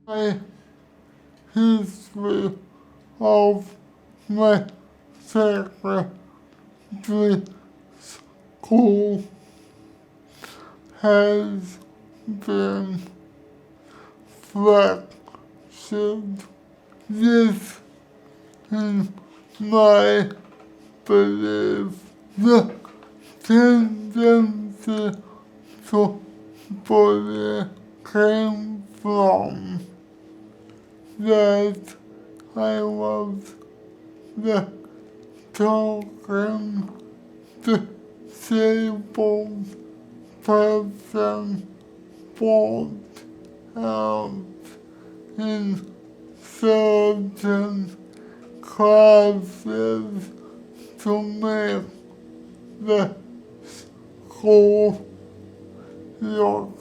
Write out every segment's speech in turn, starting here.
my history of my secondary school has been fractured. This is my belief. The tendency to bully came from that I was the token disabled person brought out in certain classes to make the school look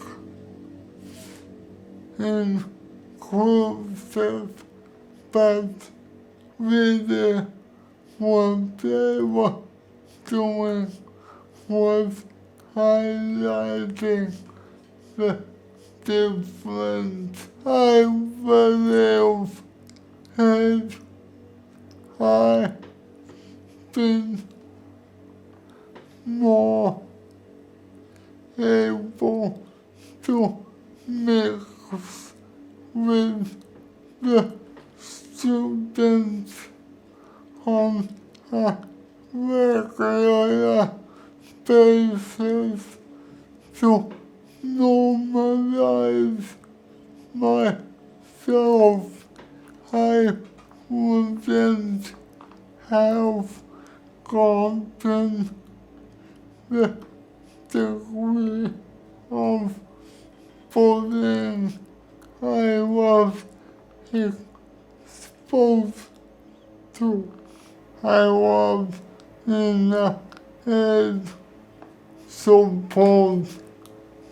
inclusive, but really what they were doing was highlighting the difference. I believe had I been more able to mix with the students on a regular basis to normalize myself. I wouldn't have gotten the degree of bullying I was exposed to. I was in a head support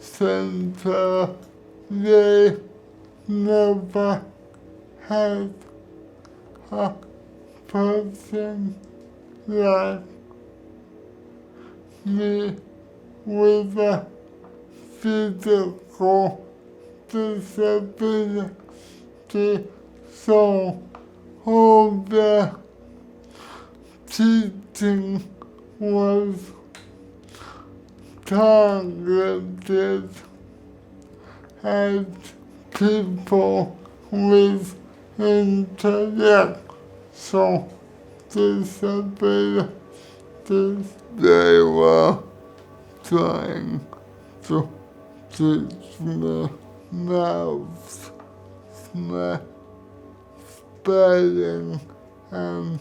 center. They never had a person like me with a physical disability, so all the teaching was targeted at people with intellectual disabilities. They were trying to teach me math, spelling, and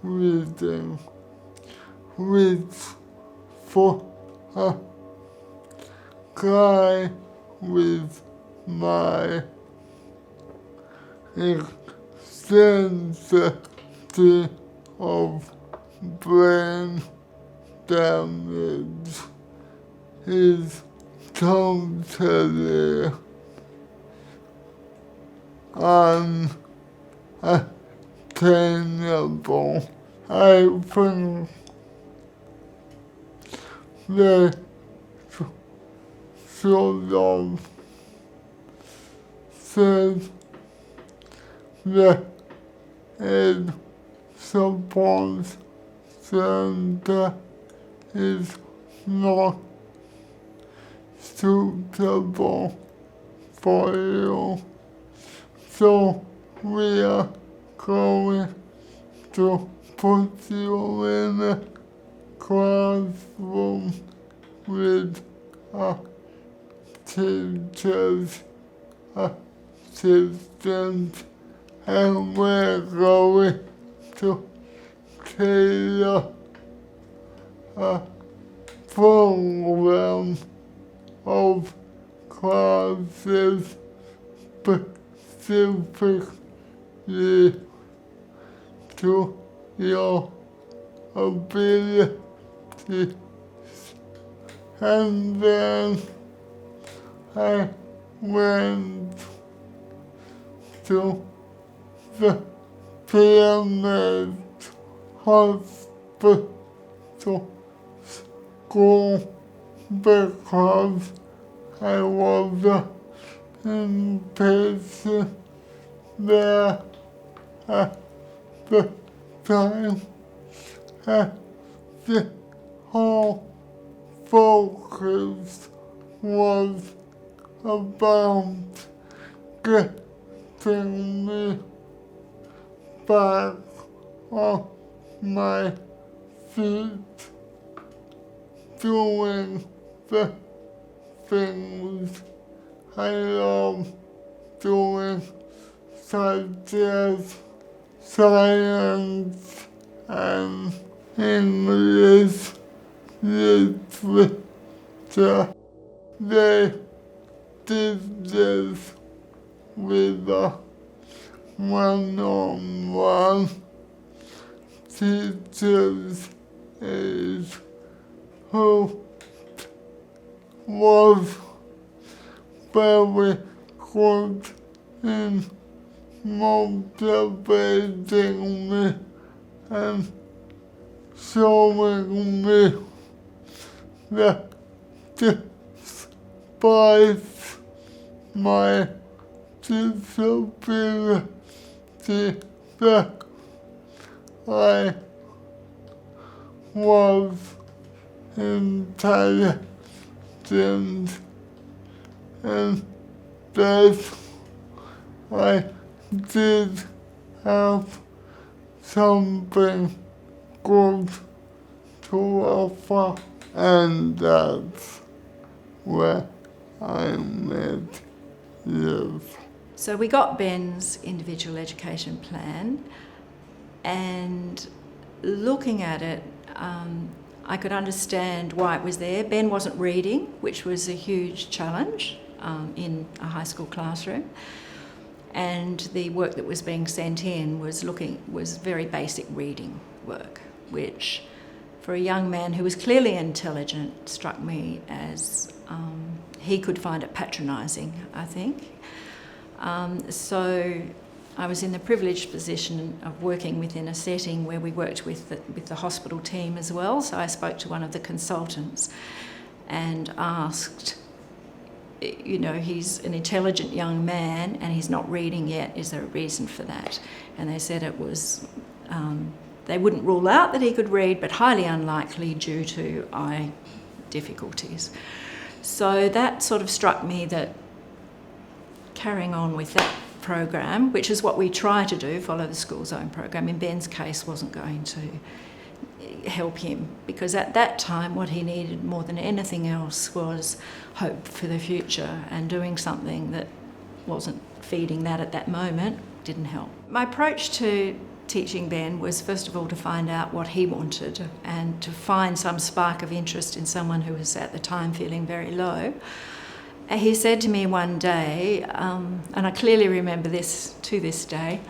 reading, which for a guy with my extensity of brain damage is totally unattainable. I think they should have said the Ed Support Center is not suitable for you. So we are going to put you in a classroom with a teacher's assistant, and we're going to tailor a program of classes specifically to your abilities. And then I went to the Pyramid Hospital School because I was an inpatient there at the time, the whole focus was about getting me back on my feet, doing the things I love doing, such as science and English literature. They did this with a one-on-one teacher's aide who was very good in motivating me and showing me that despite my disability, that I was intelligent and that I did have something good to offer, and that's where I met Liv. So we got Ben's individual education plan, and looking at it, I could understand why it was there. Ben wasn't reading, which was a huge challenge in a high school classroom. And the work that was being sent in was very basic reading work, which for a young man who was clearly intelligent struck me as he could find it patronising, I think. So I was in the privileged position of working within a setting where we worked with the hospital team as well. So I spoke to one of the consultants and asked, you know, he's an intelligent young man and he's not reading yet. Is there a reason for that? And they said it was, they wouldn't rule out that he could read, but highly unlikely due to eye difficulties. So that sort of struck me that carrying on with that program, which is what we try to do, follow the school zone program, in Ben's case wasn't going to help him, because at that time what he needed more than anything else was hope for the future, and doing something that wasn't feeding that at that moment didn't help. My approach to teaching Ben was first of all to find out what he wanted and to find some spark of interest in someone who was at the time feeling very low. He said to me one day, and I clearly remember this to this day,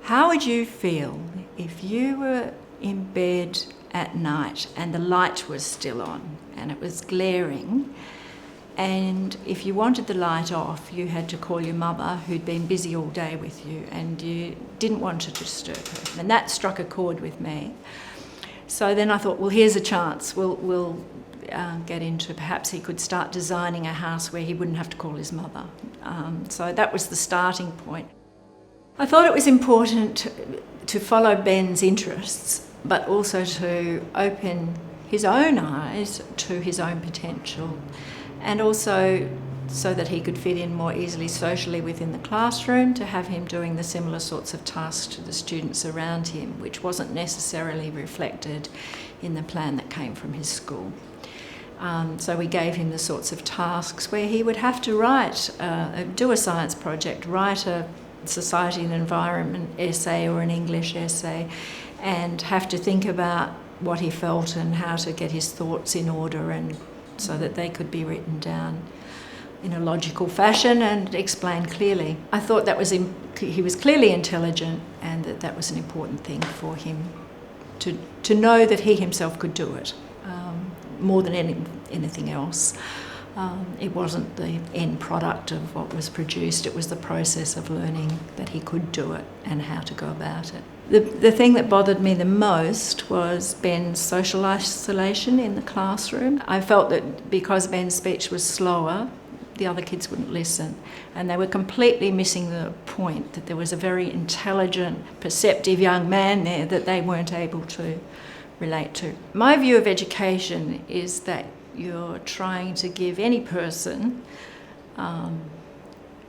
how would you feel if you were in bed at night and the light was still on and it was glaring, and if you wanted the light off, you had to call your mother who'd been busy all day with you and you didn't want to disturb her? And that struck a chord with me. So then I thought, well, here's a chance. We'll get into, perhaps he could start designing a house where he wouldn't have to call his mother. So that was the starting point. I thought it was important to follow Ben's interests, but also to open his own eyes to his own potential, and also so that he could fit in more easily socially within the classroom, to have him doing the similar sorts of tasks to the students around him, which wasn't necessarily reflected in the plan that came from his school. So we gave him the sorts of tasks where he would have to write, do a science project, write a society and environment essay or an English essay, and have to think about what he felt and how to get his thoughts in order, and so that they could be written down in a logical fashion and explained clearly. I thought that was he was clearly intelligent, and that was an important thing for him to know that he himself could do it. More than anything else. It wasn't the end product of what was produced, it was the process of learning that he could do it and how to go about it. The thing that bothered me the most was Ben's social isolation in the classroom. I felt that because Ben's speech was slower, the other kids wouldn't listen. And they were completely missing the point that there was a very intelligent, perceptive young man there that they weren't able to relate to. My view of education is that you're trying to give any person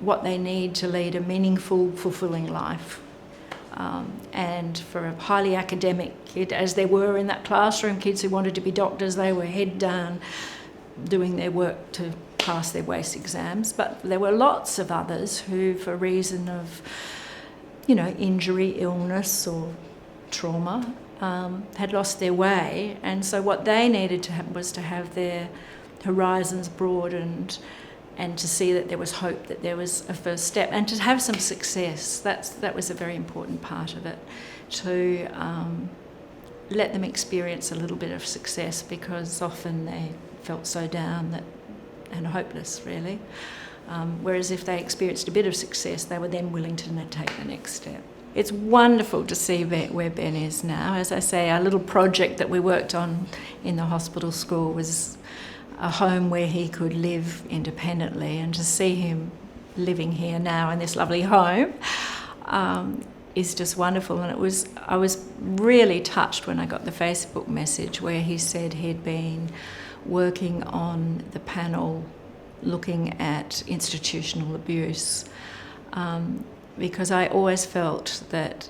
what they need to lead a meaningful, fulfilling life. And for a highly academic kid, as there were in that classroom, kids who wanted to be doctors, they were head down doing their work to pass their WACE exams. But there were lots of others who, for reason of, injury, illness or trauma, had lost their way. And so what they needed to have was to have their horizons broadened and to see that there was hope, that there was a first step, and to have some success. That was a very important part of it, to let them experience a little bit of success, because often they felt so down and hopeless, really. Whereas if they experienced a bit of success, they were then willing to take the next step. It's wonderful to see where Ben is now. As I say, our little project that we worked on in the hospital school was a home where he could live independently, and to see him living here now in this lovely home is just wonderful. And I was really touched when I got the Facebook message where he said he'd been working on the panel looking at institutional abuse, because I always felt that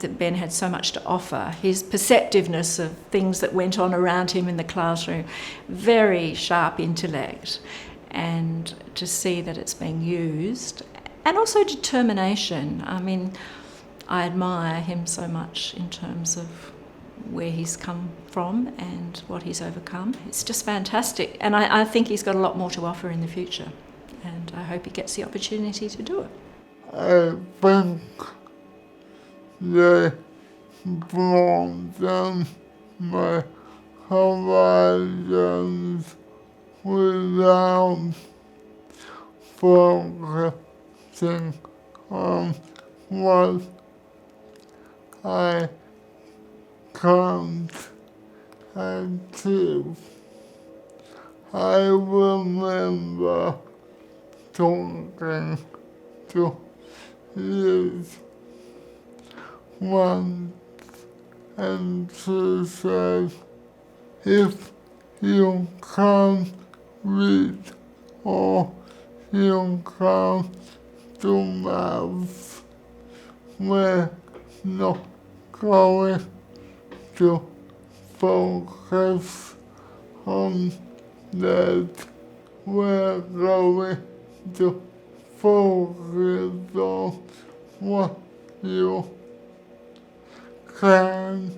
Ben had so much to offer. His perceptiveness of things that went on around him in the classroom, very sharp intellect, and to see that it's being used, and also determination. I mean, I admire him so much in terms of where he's come from and what he's overcome. It's just fantastic, and I think he's got a lot more to offer in the future, and I hope he gets the opportunity to do it. I think they broaden my horizons without focusing on what I can't achieve. I remember talking to Liz once, and she said, if you can't read or you can't do maths, we're not going to focus on that. We're going to focus on what you can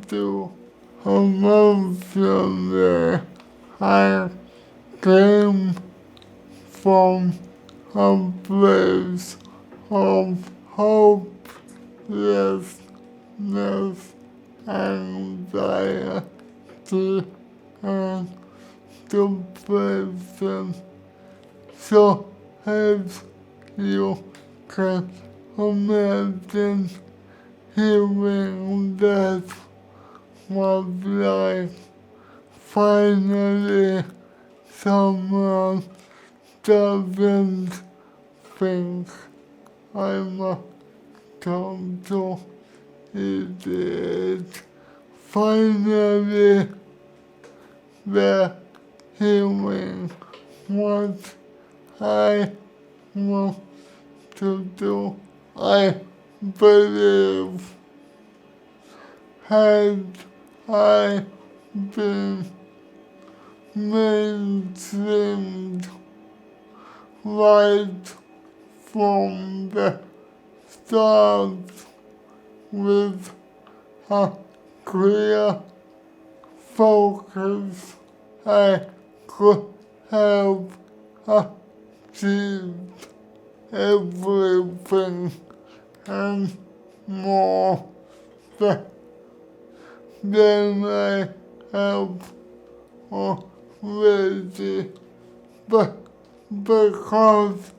do. Emotionally, I came from a place of hopelessness, anxiety, and depression. So as you can imagine, hearing that was like finally someone doesn't think I'm a total idiot. Finally, they're hearing what I want to do. I believe, had I been mainstreamed right from the start with a clear focus, I could have achieved everything and more than I have already. But because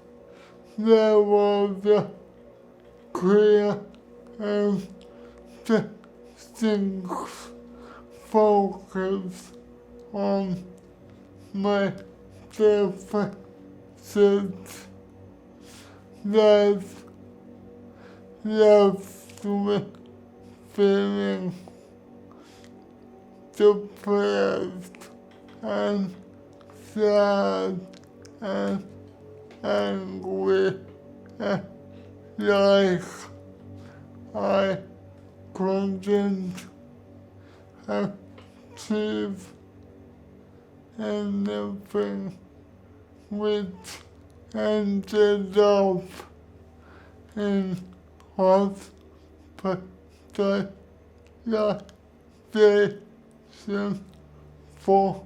there was a clear and distinct focus on my since they've left me feeling depressed and sad and angry, like I couldn't achieve anything, which ended up in hospitalization for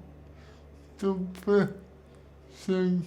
depression.